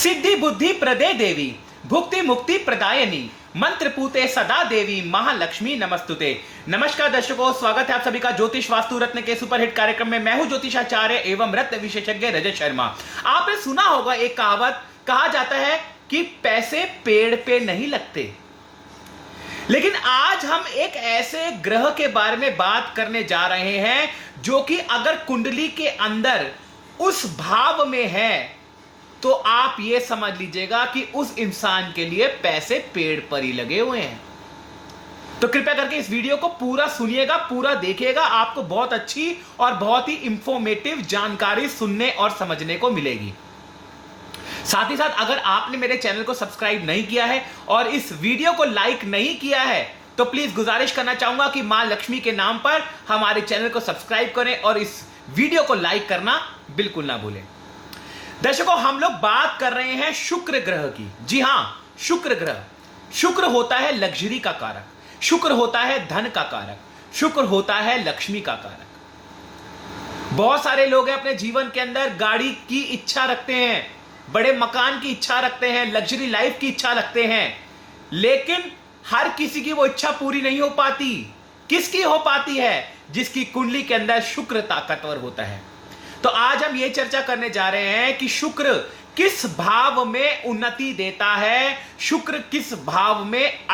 सिद्धि बुद्धि प्रदे देवी भुक्ति मुक्ति प्रदायनी मंत्र पूते सदा देवी महालक्ष्मी नमस्तुते। नमस्कार दर्शकों, स्वागत है आप सभी का ज्योतिष वास्तु रत्न के सुपरहिट कार्यक्रम में। मैं हूं ज्योतिषाचार्य एवं रत्न विशेषज्ञ रजत शर्मा। आपने सुना होगा एक कहावत, कहा जाता है कि पैसे पेड़ पे नहीं लगते। लेकिन आज हम एक ऐसे ग्रह के बारे में बात करने जा रहे हैं जो कि अगर कुंडली के अंदर उस भाव में है तो आप ये समझ लीजिएगा कि उस इंसान के लिए पैसे पेड़ पर ही लगे हुए हैं। तो कृपया करके इस वीडियो को पूरा सुनिएगा, पूरा देखिएगा, आपको बहुत अच्छी और बहुत ही इंफॉर्मेटिव जानकारी सुनने और समझने को मिलेगी। साथ ही साथ अगर आपने मेरे चैनल को सब्सक्राइब नहीं किया है और इस वीडियो को लाइक नहीं किया है तो प्लीज गुजारिश करना चाहूंगा कि मां लक्ष्मी के नाम पर हमारे चैनल को सब्सक्राइब करें और इस वीडियो को लाइक करना बिल्कुल ना भूलें। दर्शकों, हम लोग बात कर रहे हैं शुक्र ग्रह की। जी हां, शुक्र ग्रह। शुक्र होता है लग्जरी का कारक, शुक्र होता है धन का कारक, शुक्र होता है लक्ष्मी का कारक। बहुत सारे लोग हैं अपने जीवन के अंदर गाड़ी की इच्छा रखते हैं, बड़े मकान की इच्छा रखते हैं, लग्जरी लाइफ की इच्छा रखते हैं, लेकिन हर किसी की वो इच्छा पूरी नहीं हो पाती। किसकी हो पाती है? जिसकी कुंडली के अंदर शुक्र ताकतवर होता है। तो आज हम ये चर्चा करने जा रहे हैं कि शुक्र किस भाव में उन्नति देता है, शुक्र किस भाव में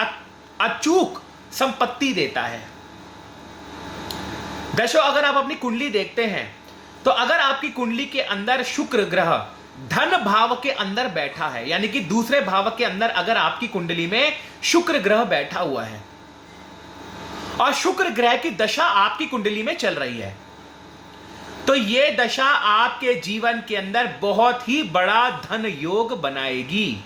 अचूक संपत्ति देता है। दर्शकों, अगर आप अपनी कुंडली देखते हैं तो अगर आपकी कुंडली के अंदर शुक्र ग्रह धन भाव के अंदर बैठा है, यानी कि दूसरे भाव के अंदर अगर आपकी कुंडली में शुक्र ग्रह बैठा हुआ है और शुक्र ग्रह की दशा आपकी कुंडली में चल रही है, तो यह दशा आपके जीवन के अंदर बहुत ही बड़ा धन योग बनाएगी।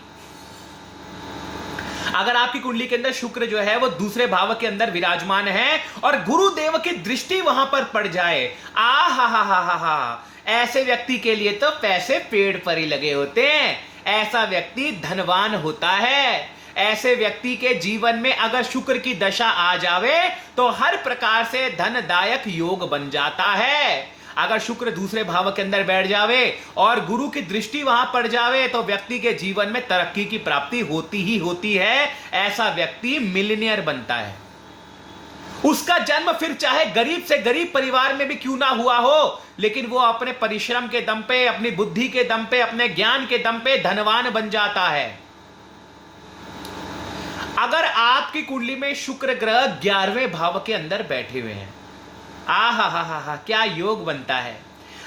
अगर आपकी कुंडली के अंदर शुक्र जो है वो दूसरे भाव के अंदर विराजमान है और गुरुदेव की दृष्टि वहां पर पड़ जाए, हा, ऐसे व्यक्ति के लिए तो पैसे पेड़ पर ही लगे होते हैं। ऐसा व्यक्ति धनवान होता है। ऐसे व्यक्ति के जीवन में अगर शुक्र की दशा आ जावे तो हर प्रकार से धनदायक योग बन जाता है। अगर शुक्र दूसरे भाव के अंदर बैठ जावे और गुरु की दृष्टि वहां पड़ जावे तो व्यक्ति के जीवन में तरक्की की प्राप्ति होती ही होती है। ऐसा व्यक्ति मिलियनियर बनता है। उसका जन्म फिर चाहे गरीब से गरीब परिवार में भी क्यों ना हुआ हो, लेकिन वो अपने परिश्रम के दम पे, अपनी बुद्धि के दम पे, अपने ज्ञान के दम पे धनवान बन जाता है। अगर आपकी कुंडली में शुक्र ग्रह 11वें भाव के अंदर बैठे हुए हैं, हा, क्या योग बनता है।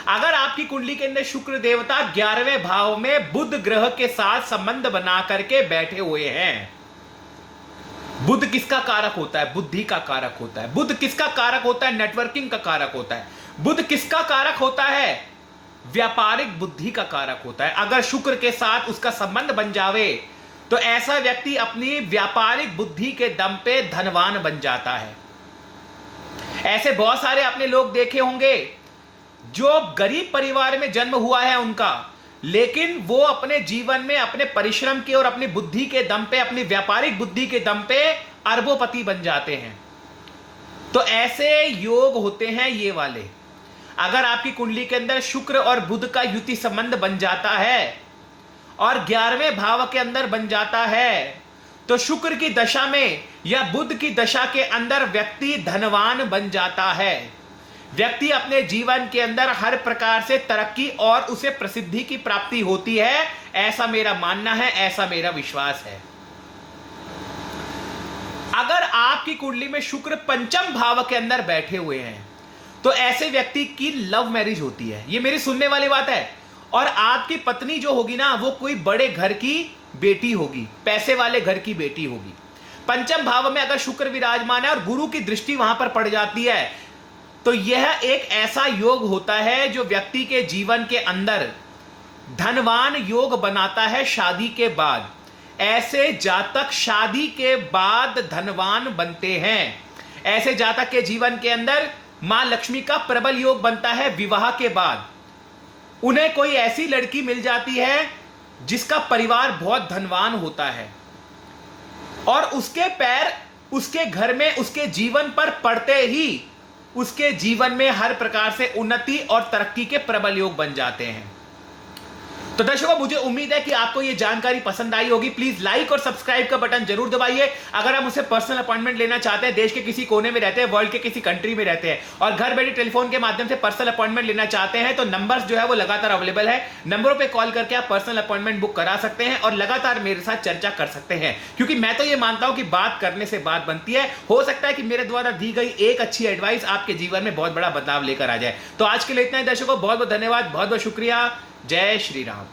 अगर आपकी कुंडली के अंदर शुक्र देवता 11वें भाव में बुध ग्रह के साथ संबंध बना करके बैठे हुए हैं। बुध किसका कारक होता है? बुद्धि का कारक होता है। बुध किसका कारक होता है? नेटवर्किंग का कारक होता है। बुध किसका कारक होता है? व्यापारिक बुद्धि का कारक होता है। अगर शुक्र के साथ उसका संबंध बन जावे तो ऐसा व्यक्ति अपनी व्यापारिक बुद्धि के दम पे धनवान बन जाता है। ऐसे बहुत सारे आपने लोग देखे होंगे जो गरीब परिवार में जन्म हुआ है उनका, लेकिन वो अपने जीवन में अपने परिश्रम के और अपनी बुद्धि के दम पे, अपनी व्यापारिक बुद्धि के दम पे अरबोपति बन जाते हैं। तो ऐसे योग होते हैं ये वाले। अगर आपकी कुंडली के अंदर शुक्र और बुध का युति संबंध बन जाता है और 11वें भाव के अंदर बन जाता है तो शुक्र की दशा में या बुध की दशा के अंदर व्यक्ति धनवान बन जाता है। व्यक्ति अपने जीवन के अंदर हर प्रकार से तरक्की और उसे प्रसिद्धि की प्राप्ति होती है। ऐसा मेरा मानना है, ऐसा मेरा विश्वास है। अगर आपकी कुंडली में शुक्र पंचम भाव के अंदर बैठे हुए हैं तो ऐसे व्यक्ति की लव मैरिज होती है। ये मेरी सुनने वाली बात है। और आपकी पत्नी जो होगी ना, वो कोई बड़े घर की बेटी होगी, पैसे वाले घर की बेटी होगी। पंचम भाव में अगर शुक्र विराजमान है और गुरु की दृष्टि वहां पर पड़ जाती है तो यह एक ऐसा योग होता है जो व्यक्ति के जीवन के अंदर धनवान योग बनाता है शादी के बाद। ऐसे जातक शादी के बाद धनवान बनते हैं। ऐसे जातक के जीवन के अंदर मां लक्ष्मी का प्रबल योग बनता है विवाह के बाद। उन्हें कोई ऐसी लड़की मिल जाती है जिसका परिवार बहुत धनवान होता है और उसके पैर उसके घर में, उसके जीवन पर पड़ते ही उसके जीवन में हर प्रकार से उन्नति और तरक्की के प्रबल योग बन जाते हैं। तो दर्शकों, मुझे उम्मीद है कि आपको ये जानकारी पसंद आई होगी। प्लीज लाइक और सब्सक्राइब का बटन जरूर दबाइए। अगर आप मुझसे पर्सनल अपॉइंटमेंट लेना चाहते हैं, देश के किसी कोने में रहते हैं, वर्ल्ड के किसी कंट्री में रहते हैं और घर बैठे टेलीफोन के माध्यम से पर्सनल अपॉइंटमेंट लेना चाहते हैं, तो नंबर्स जो है वो लगातार अवेलेबल है। नंबरों पे कॉल करके आप पर्सनल अपॉइंटमेंट बुक करा सकते हैं और लगातार मेरे साथ चर्चा कर सकते हैं, क्योंकि मैं तो ये मानता हूं कि बात करने से बात बनती है। हो सकता है कि मेरे द्वारा दी गई एक अच्छी एडवाइस आपके जीवन में बहुत बड़ा बदलाव लेकर आ जाए। तो आज के लिए इतना ही दर्शकों, बहुत बहुत धन्यवाद, बहुत बहुत शुक्रिया। जय श्री राम।